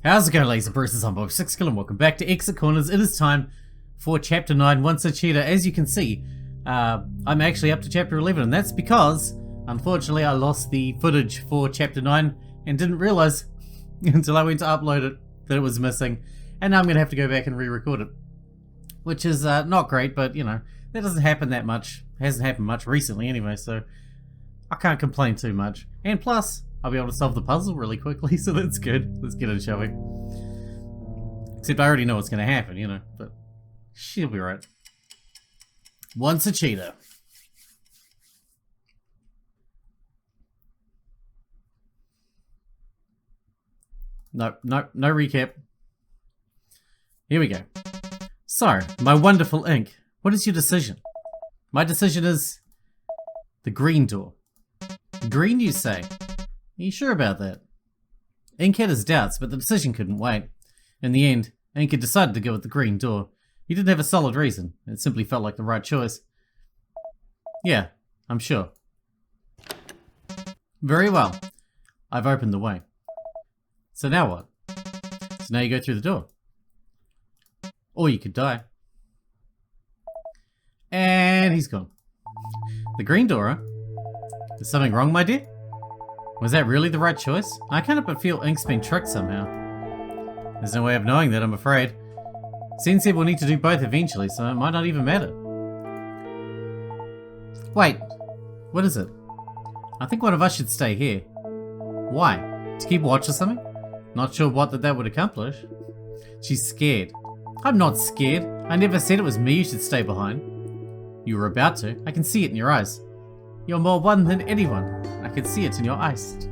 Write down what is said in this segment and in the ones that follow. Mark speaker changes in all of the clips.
Speaker 1: How's it going, ladies and bruisers? I'm Sixkilla and welcome back to Exit Corners. It is time for Chapter 9, Once a Cheater. As you can see, I'm actually up to Chapter 11, and that's because, unfortunately, I lost the footage for Chapter 9 and didn't realise until I went to upload it that it was missing, and now I'm going to have to go back and re-record it. Which is not great, but, you know, that doesn't happen that much. It hasn't happened much recently anyway, so I can't complain too much. And plus, I'll be able to solve the puzzle really quickly, so that's good. Let's get in, shall we? Except I already know what's going to happen, you know, but she'll be right. Once a cheater. No recap. Here we go. So, my wonderful ink, what is your decision? My decision is the green door. Green, you say? Are you sure about that? Ink had his doubts, but the decision couldn't wait. In the end, Ink had decided to go with the green door. He didn't have a solid reason. It simply felt like the right choice. Yeah, I'm sure. Very well. I've opened the way. So now what? So now you go through the door. Or you could die. And he's gone. The green door, huh? Is something wrong, my dear? Was that really the right choice? I can't help but feel Ink's been tricked somehow. There's no way of knowing that, I'm afraid. Sen said we'll need to do both eventually, so it might not even matter. Wait, what is it? I think one of us should stay here. Why? To keep watch or something? Not sure what that would accomplish. She's scared. I'm not scared. I never said it was me you should stay behind. You were about to. I can see it in your eyes. You're more one than anyone. I can see it in your eyes.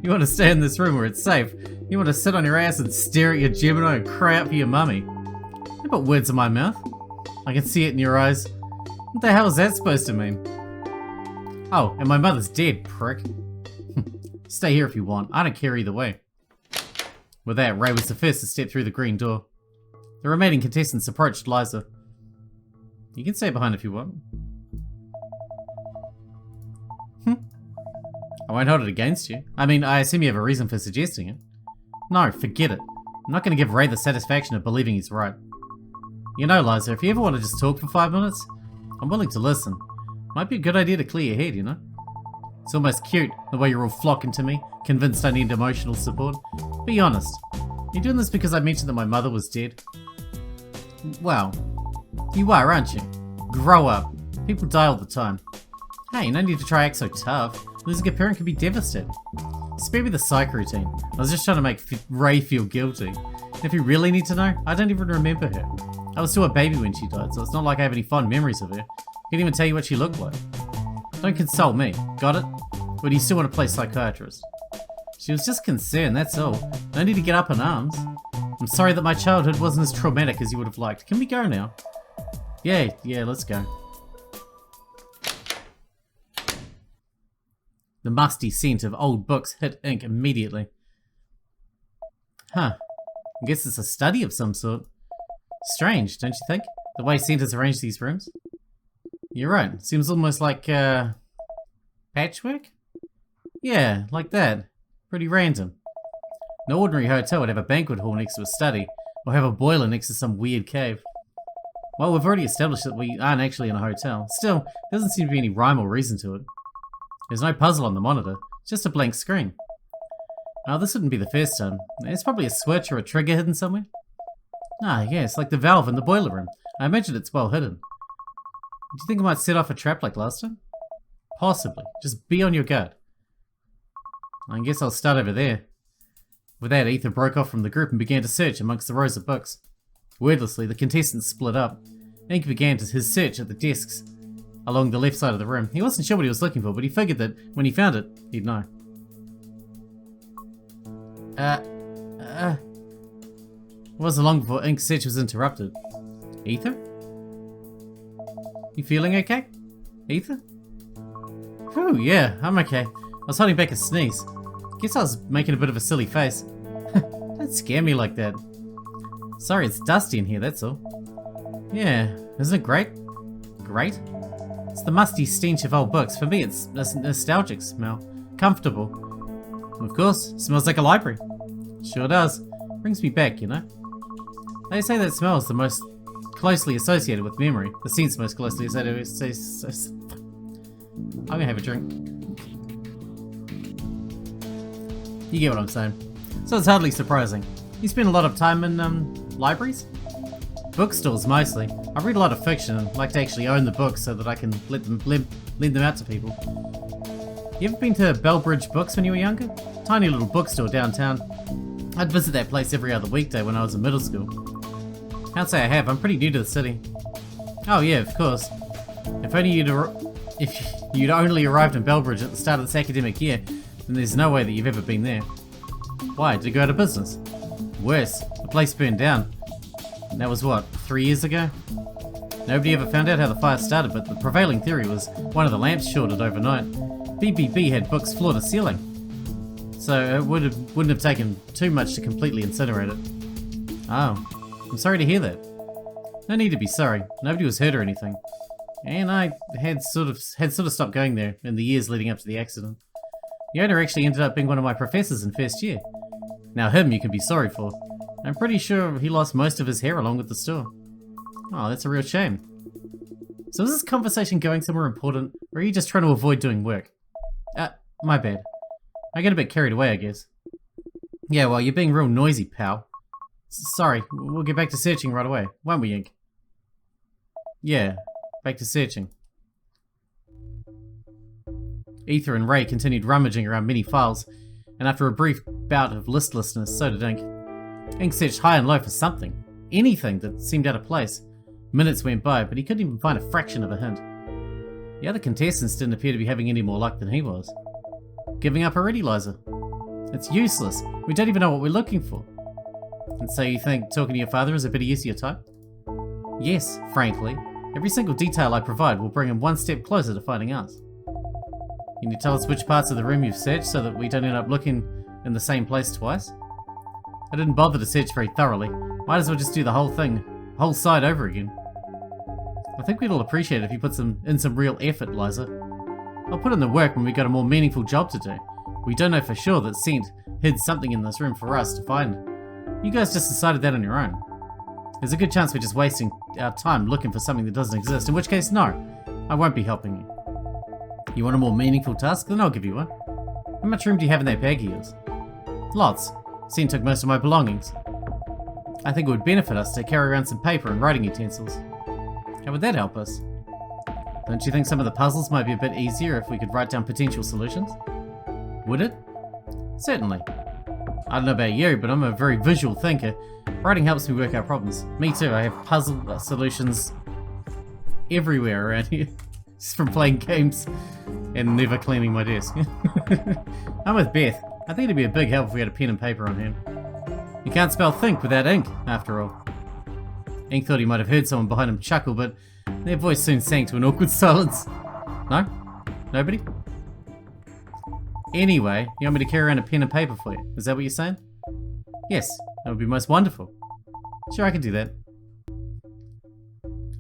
Speaker 1: You want to stay in this room where it's safe. You want to sit on your ass and stare at your Gemini and cry out for your mummy. Don't put words in my mouth. I can see it in your eyes. What the hell is that supposed to mean? Oh, and my mother's dead, prick. Stay here if you want. I don't care either way. With that, Ray was the first to step through the green door. The remaining contestants approached Liza. You can stay behind if you want. I won't hold it against you. I mean, I assume you have a reason for suggesting it. No, forget it. I'm not going to give Ray the satisfaction of believing he's right. You know, Liza, if you ever want to just talk for 5 minutes, I'm willing to listen. Might be a good idea to clear your head, you know? It's almost cute, the way you're all flocking to me, convinced I need emotional support. Be honest. You're doing this because I mentioned that my mother was dead? Well, you are, aren't you? Grow up. People die all the time. Hey, no need to try act so tough. Losing a parent can be devastating. Spare me the psych routine. I was just trying to make Ray feel guilty. And if you really need to know, I don't even remember her. I was still a baby when she died, so it's not like I have any fond memories of her. Can't even tell you what she looked like. Don't consult me, got it? Or do you still want to play psychiatrist? She was just concerned, that's all. No need to get up in arms. I'm sorry that my childhood wasn't as traumatic as you would have liked. Can we go now? Yeah, let's go. The musty scent of old books hit Ink immediately. Huh. I guess it's a study of some sort. Strange, don't you think? The way Sent has arranged these rooms? You're right. Seems almost like, patchwork? Yeah, like that. Pretty random. No ordinary hotel would have a banquet hall next to a study, or have a boiler next to some weird cave. Well, we've already established that we aren't actually in a hotel. Still, there doesn't seem to be any rhyme or reason to it. There's no puzzle on the monitor, just a blank screen. Oh, this wouldn't be the first time. There's probably a switch or a trigger hidden somewhere. Ah, yes, like the valve in the boiler room. I imagine it's well hidden. Do you think it might set off a trap like last time? Possibly. Just be on your guard. I guess I'll start over there. With that, Ethan broke off from the group and began to search amongst the rows of books. Wordlessly, the contestants split up. Ink began his search at the desks along the left side of the room. He wasn't sure what he was looking for, but he figured that when he found it, he'd know. It wasn't long before Ink's search was interrupted. Ether? You feeling okay? Ether? Whew, yeah, I'm okay. I was holding back a sneeze. Guess I was making a bit of a silly face. Don't scare me like that. Sorry, it's dusty in here, that's all. Yeah, isn't it great? Great? It's the musty stench of old books. For me, it's a nostalgic smell. Comfortable. Of course, smells like a library. Sure does. Brings me back, you know? They say that smell is the most closely associated with memory. The sense most closely associated with... I'm gonna have a drink. You get what I'm saying. So it's hardly surprising. You spend a lot of time in, libraries? Bookstores, mostly. I read a lot of fiction and like to actually own the books so that I can lend them out to people. You ever been to Bellbridge Books when you were younger? Tiny little bookstore downtown. I'd visit that place every other weekday when I was in middle school. Can't say I have, I'm pretty new to the city. Oh yeah, of course. If you'd only arrived in Bellbridge at the start of this academic year, then there's no way that you've ever been there. Why, did it go out of business? Worse, the place burned down. And that was what, 3 years ago? Nobody ever found out how the fire started, but the prevailing theory was one of the lamps shorted overnight. BBB had books floor to ceiling, so it wouldn't have taken too much to completely incinerate it. Oh, I'm sorry to hear that. No need to be sorry. Nobody was hurt or anything, and I had sort of stopped going there in the years leading up to the accident. The owner actually ended up being one of my professors in first year. Now him you can be sorry for. I'm pretty sure he lost most of his hair along with the store. Oh, that's a real shame. So is this conversation going somewhere important, or are you just trying to avoid doing work? My bad. I get a bit carried away, I guess. Yeah, well, you're being real noisy, pal. Sorry, we'll get back to searching right away, won't we, Ink? Yeah, back to searching. Ether and Ray continued rummaging around many files, and after a brief bout of listlessness, so did Ink. Ink searched high and low for something. Anything that seemed out of place. Minutes went by, but he couldn't even find a fraction of a hint. The other contestants didn't appear to be having any more luck than he was. Giving up already, Liza? It's useless. We don't even know what we're looking for. And so you think talking to your father is a bit of use of your time? Yes, frankly. Every single detail I provide will bring him one step closer to finding us. Can you tell us which parts of the room you've searched so that we don't end up looking in the same place twice? I didn't bother to search very thoroughly. Might as well just do the whole thing, whole side over again. I think we'd all appreciate it if you put in some real effort, Liza. I'll put in the work when we got a more meaningful job to do. We don't know for sure that Scent hid something in this room for us to find. You guys just decided that on your own. There's a good chance we're just wasting our time looking for something that doesn't exist, in which case, no, I won't be helping you. You want a more meaningful task? Then I'll give you one. How much room do you have in that bag of yours? Lots. Scent took most of my belongings. I think it would benefit us to carry around some paper and writing utensils. How would that help us? Don't you think some of the puzzles might be a bit easier if we could write down potential solutions? Would it? Certainly. I don't know about you, but I'm a very visual thinker. Writing helps me work out problems. Me too, I have puzzle solutions everywhere around here. Just from playing games and never cleaning my desk. I'm with Beth. I think it'd be a big help if we had a pen and paper on hand. You can't spell think without ink, after all. Ink thought he might have heard someone behind him chuckle, but their voice soon sank to an awkward silence. No? Nobody? Anyway, you want me to carry around a pen and paper for you? Is that what you're saying? Yes, that would be most wonderful. Sure, I can do that.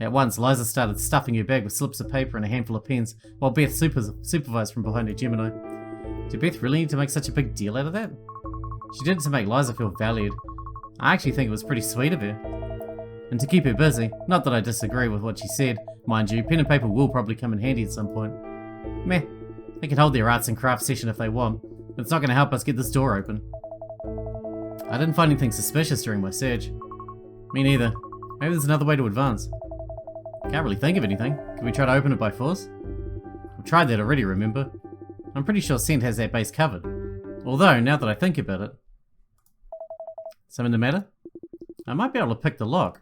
Speaker 1: At once, Liza started stuffing her bag with slips of paper and a handful of pens, while Beth supervised from behind her Gemini. Did Beth really need to make such a big deal out of that? She did it to make Liza feel valued. I actually think it was pretty sweet of her. And to keep her busy, not that I disagree with what she said, mind you, pen and paper will probably come in handy at some point. Meh, they can hold their arts and crafts session if they want, but it's not going to help us get this door open. I didn't find anything suspicious during my search. Me neither. Maybe there's another way to advance. Can't really think of anything. Can we try to open it by force? We've tried that already, remember? I'm pretty sure Scent has that base covered. Although, now that I think about it... Something the matter? I might be able to pick the lock.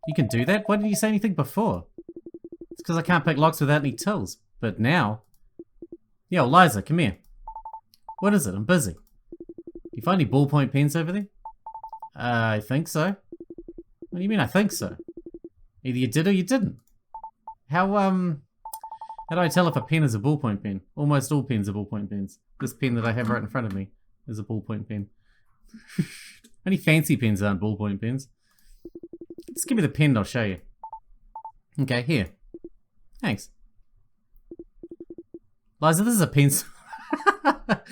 Speaker 1: You can do that? Why didn't you say anything before? It's because I can't pick locks without any tools. But now... Yo, Liza, come here. What is it? I'm busy. You find any ballpoint pens over there? I think so. What do you mean I think so? Either you did or you didn't. How do I tell if a pen is a ballpoint pen? Almost all pens are ballpoint pens. This pen that I have right in front of me is a ballpoint pen. Only fancy pens aren't ballpoint pens. Just give me the pen and I'll show you. Okay, here. Thanks. Liza, this is a pencil.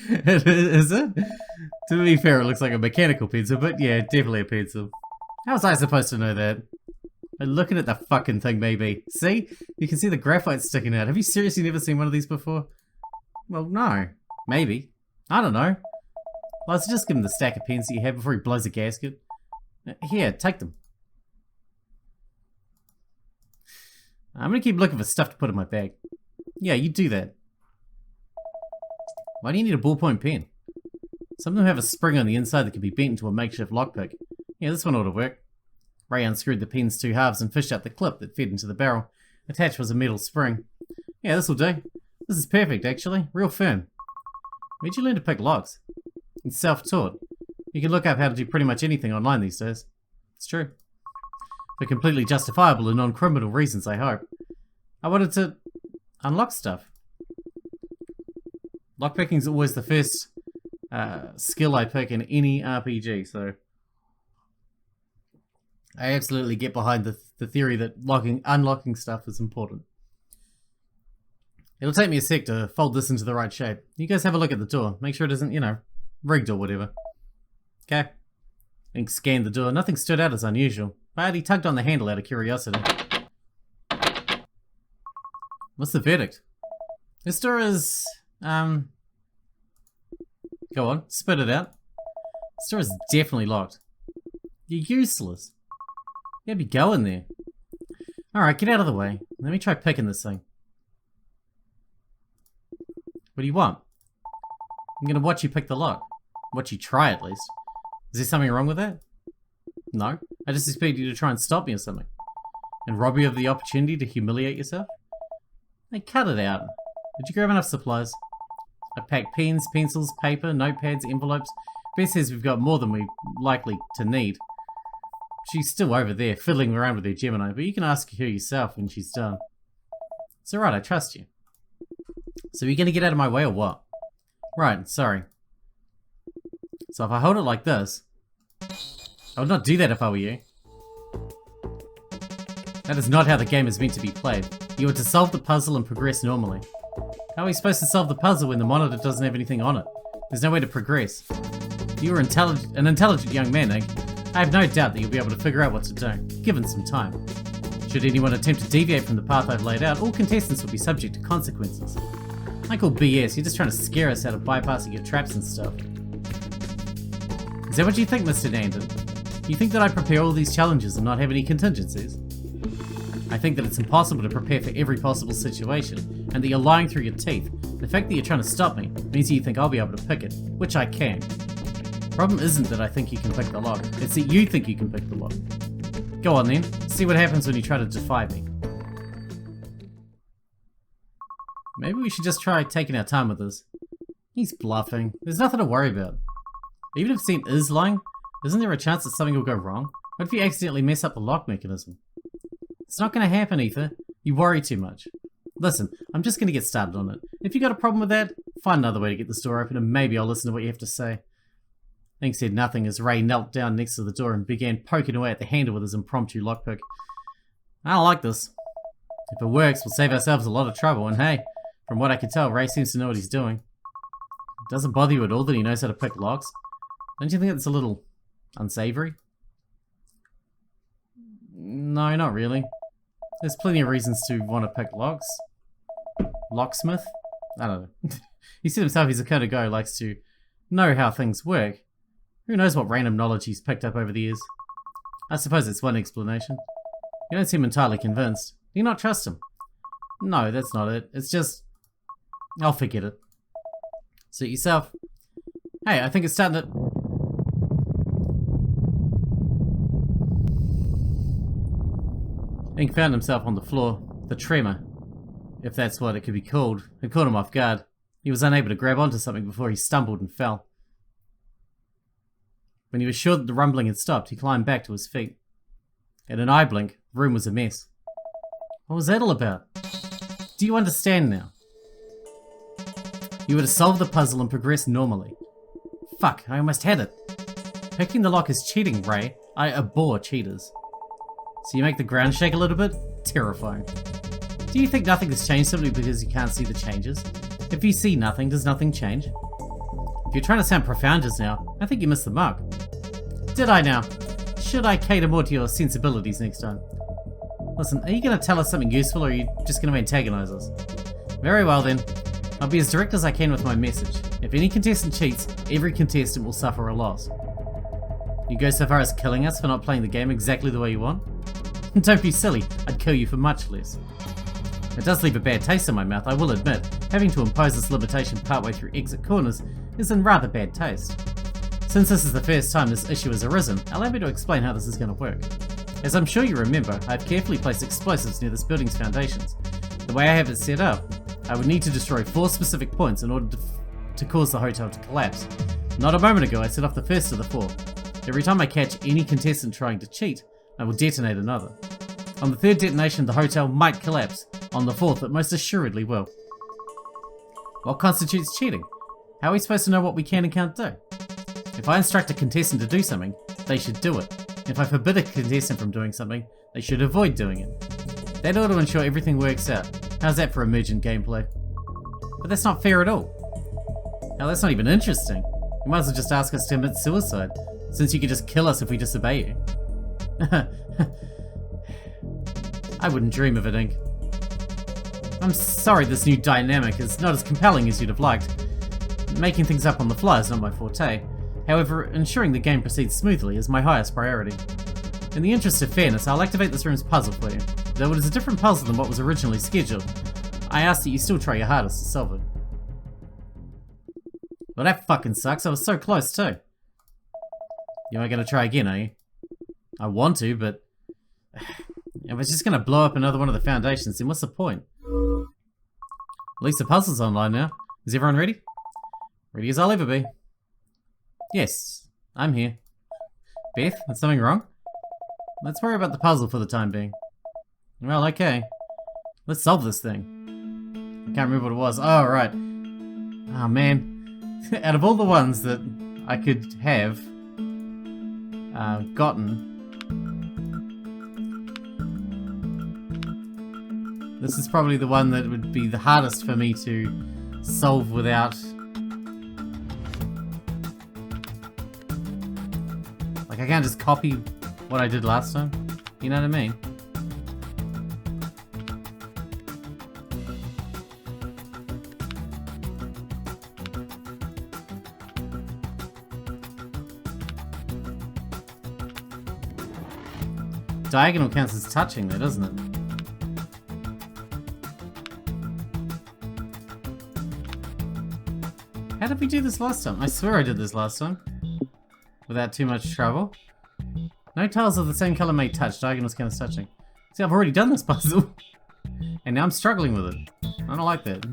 Speaker 1: Is it? To be fair, it looks like a mechanical pencil, but yeah, definitely a pencil. How was I supposed to know that? By looking at the fucking thing, maybe. See? You can see the graphite sticking out. Have you seriously never seen one of these before? Well, no. Maybe. I don't know. Let's just give him the stack of pens that you have before he blows a gasket. Here, take them. I'm gonna keep looking for stuff to put in my bag. Yeah, you do that. Why do you need a ballpoint pen? Some of them have a spring on the inside that can be bent into a makeshift lockpick. Yeah, this one ought to work. Ray unscrewed the pen's two halves and fished out the clip that fed into the barrel. Attached was a metal spring. Yeah, this'll do. This is perfect, actually. Real firm. Where'd you learn to pick locks? It's self-taught. You can look up how to do pretty much anything online these days. It's true. For completely justifiable and non-criminal reasons, I hope. I wanted to unlock stuff. Lockpicking's always the first skill I pick in any RPG, so I absolutely get behind the theory that unlocking stuff is important. It'll take me a sec to fold this into the right shape. You guys have a look at the door. Make sure it isn't, you know, rigged or whatever. Okay. Ink scanned the door. Nothing stood out as unusual, but he tugged on the handle out of curiosity. What's the verdict? This door is, go on, spit it out. This door is definitely locked. You're useless. You gotta be going there. Alright, get out of the way. Let me try picking this thing. What do you want? I'm gonna watch you pick the lock. Watch you try, at least. Is there something wrong with that? No. I just expect you to try and stop me or something. And rob you of the opportunity to humiliate yourself? Hey, cut it out. Did you grab enough supplies? I packed pens, pencils, paper, notepads, envelopes. Beth says we've got more than we're likely to need. She's still over there, fiddling around with her Gemini, but you can ask her yourself when she's done. It's alright, I trust you. So are you gonna get out of my way or what? Right, sorry. So if I hold it like this, I would not do that if I were you. That is not how the game is meant to be played. You are to solve the puzzle and progress normally. How are we supposed to solve the puzzle when the monitor doesn't have anything on it? There's no way to progress. You are an intelligent young man, Nick. I have no doubt that you'll be able to figure out what to do, given some time. Should anyone attempt to deviate from the path I've laid out, all contestants will be subject to consequences. I call BS, you're just trying to scare us out of bypassing your traps and stuff. Is that what you think, Mr. Nandon? You think that I prepare all these challenges and not have any contingencies? I think that it's impossible to prepare for every possible situation, and that you're lying through your teeth. The fact that you're trying to stop me means that you think I'll be able to pick it, which I can. Problem isn't that I think you can pick the lock, it's that you think you can pick the lock. Go on then, see what happens when you try to defy me. Maybe we should just try taking our time with this. He's bluffing, there's nothing to worry about. Even if Sam is lying, isn't there a chance that something will go wrong? What if you accidentally mess up the lock mechanism? It's not going to happen, Ether. You worry too much. Listen, I'm just going to get started on it. If you got a problem with that, find another way to get this door open and maybe I'll listen to what you have to say. Ink said nothing as Ray knelt down next to the door and began poking away at the handle with his impromptu lockpick. I don't like this. If it works, we'll save ourselves a lot of trouble, and hey, from what I can tell, Ray seems to know what he's doing. It doesn't bother you at all that he knows how to pick locks? Don't you think it's a little unsavory? No, not really. There's plenty of reasons to want to pick locks. Locksmith? I don't know. He said himself he's the kind of guy who likes to know how things work. Who knows what random knowledge he's picked up over the years? I suppose it's one explanation. You don't seem entirely convinced. Do you not trust him? No, that's not it. It's just... I'll forget it. Suit yourself. Hey, I think it's starting to... Ink found himself on the floor. The tremor, if that's what it could be called, had caught him off guard. He was unable to grab onto something before he stumbled and fell. When he was sure that the rumbling had stopped, he climbed back to his feet. In an eye blink, the room was a mess. What was that all about? Do you understand now? You were to solve the puzzle and progress normally. Fuck, I almost had it. Picking the lock is cheating, Ray. I abhor cheaters. So you make the ground shake a little bit? Terrifying. Do you think nothing has changed simply because you can't see the changes? If you see nothing, does nothing change? If you're trying to sound profound just now, I think you missed the mark. Did I now? Should I cater more to your sensibilities next time? Listen, are you going to tell us something useful or are you just going to antagonize us? Very well then. I'll be as direct as I can with my message. If any contestant cheats, every contestant will suffer a loss. You go so far as killing us for not playing the game exactly the way you want? Don't be silly, I'd kill you for much less. It does leave a bad taste in my mouth, I will admit. Having to impose this limitation partway through exit corners is in rather bad taste. Since this is the first time this issue has arisen, allow me to explain how this is going to work. As I'm sure you remember, I have carefully placed explosives near this building's foundations. The way I have it set up, I would need to destroy 4 specific points in order to cause the hotel to collapse. Not a moment ago, I set off the first of the 4. Every time I catch any contestant trying to cheat, I will detonate another. On the 3rd detonation, the hotel might collapse. On the 4th, it most assuredly will. What constitutes cheating? How are we supposed to know what we can and can't do? If I instruct a contestant to do something, they should do it. If I forbid a contestant from doing something, they should avoid doing it. That ought to ensure everything works out. How's that for emergent gameplay? But that's not fair at all. Now that's not even interesting. You might as well just ask us to commit suicide, since you could just kill us if we disobey you. I wouldn't dream of it, Ink. I'm sorry this new dynamic is not as compelling as you'd have liked. Making things up on the fly is not my forte. However, ensuring the game proceeds smoothly is my highest priority. In the interest of fairness, I'll activate this room's puzzle for you. Though it is a different puzzle than what was originally scheduled, I ask that you still try your hardest to solve it. Well, that fucking sucks. I was so close too. You ain't gonna try again, are you? I want to, but if it's just gonna blow up another one of the foundations, then what's the point? At least the puzzle's online now. Is everyone ready? Ready as I'll ever be. Yes, I'm here. Beth, is something wrong? Let's worry about the puzzle for the time being. Well, okay. Let's solve this thing. I can't remember what it was. Oh, right. Oh, man. Out of all the ones that I could have gotten, this is probably the one that would be the hardest for me to solve without... Like, I can't just copy what I did last time. You know what I mean? Diagonal counts as touching there, doesn't it? How did we do this last time? I swear I did this last time. Without too much trouble. No tiles of the same color may touch. Diagonals count as touching. See, I've already done this puzzle. And now I'm struggling with it. I don't like that.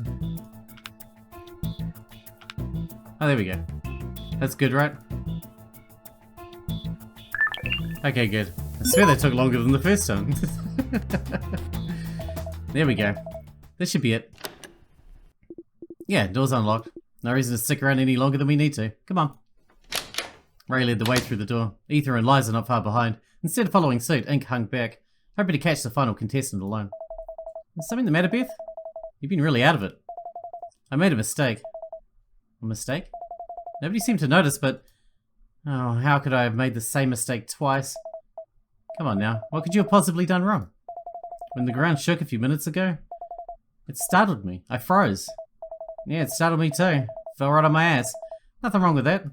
Speaker 1: Oh, there we go. That's good, right? Okay, good. I swear that took longer than the first time. There we go. This should be it. Yeah, door's unlocked. No reason to stick around any longer than we need to. Come on. Ray led the way through the door. Ether and Liza not far behind. Instead of following suit, Ink hung back, hoping to catch the final contestant alone. Is something the matter, Beth? You've been really out of it. I made a mistake. A mistake? Nobody seemed to notice, but... Oh, how could I have made the same mistake twice? Come on now, what could you have possibly done wrong? When the ground shook a few minutes ago, it startled me. I froze. Yeah, it startled me too. Fell right on my ass. Nothing wrong with that.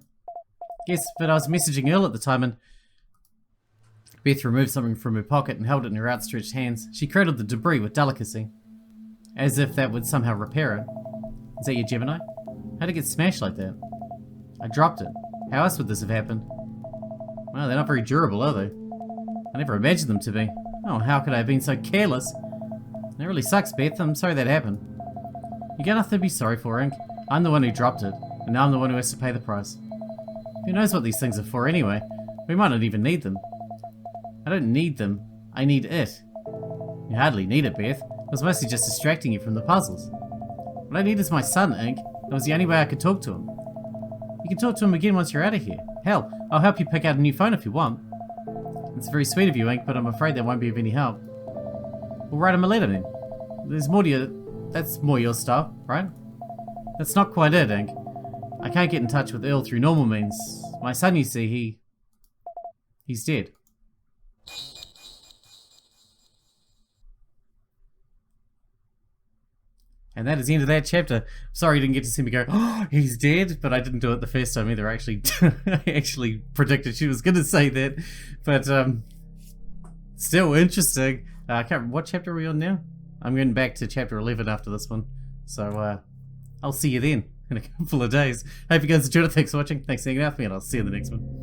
Speaker 1: Yes, but I was messaging Earl at the time and... Beth removed something from her pocket and held it in her outstretched hands. She cradled the debris with delicacy, as if that would somehow repair it. Is that your Gemini? How'd it get smashed like that? I dropped it. How else would this have happened? Well, they're not very durable, are they? I never imagined them to be. Oh, how could I have been so careless? That really sucks, Beth. I'm sorry that happened. You got nothing to be sorry for, Ink. I'm the one who dropped it, and now I'm the one who has to pay the price. Who knows what these things are for anyway? We might not even need them. I don't need them. I need it. You hardly need it, Beth. It was mostly just distracting you from the puzzles. What I need is my son, Ink. That was the only way I could talk to him. You can talk to him again once you're out of here. Hell, I'll help you pick out a new phone if you want. It's very sweet of you, Ink, but I'm afraid that won't be of any help. We'll write him a letter then. There's more to you. That's more your style, right? That's not quite it, Ink. I can't get in touch with Earl through normal means. My son, you see, he's dead. And that is the end of that chapter. Sorry you didn't get to see me go, oh, he's dead, but I didn't do it the first time either. I actually predicted she was going to say that. But still interesting. I can't remember, what chapter are we on now? I'm going back to chapter 11 after this one. So I'll see you then in a couple of days. Hope you guys enjoyed it. Thanks for watching. Thanks for hanging out with me, and I'll see you in the next one.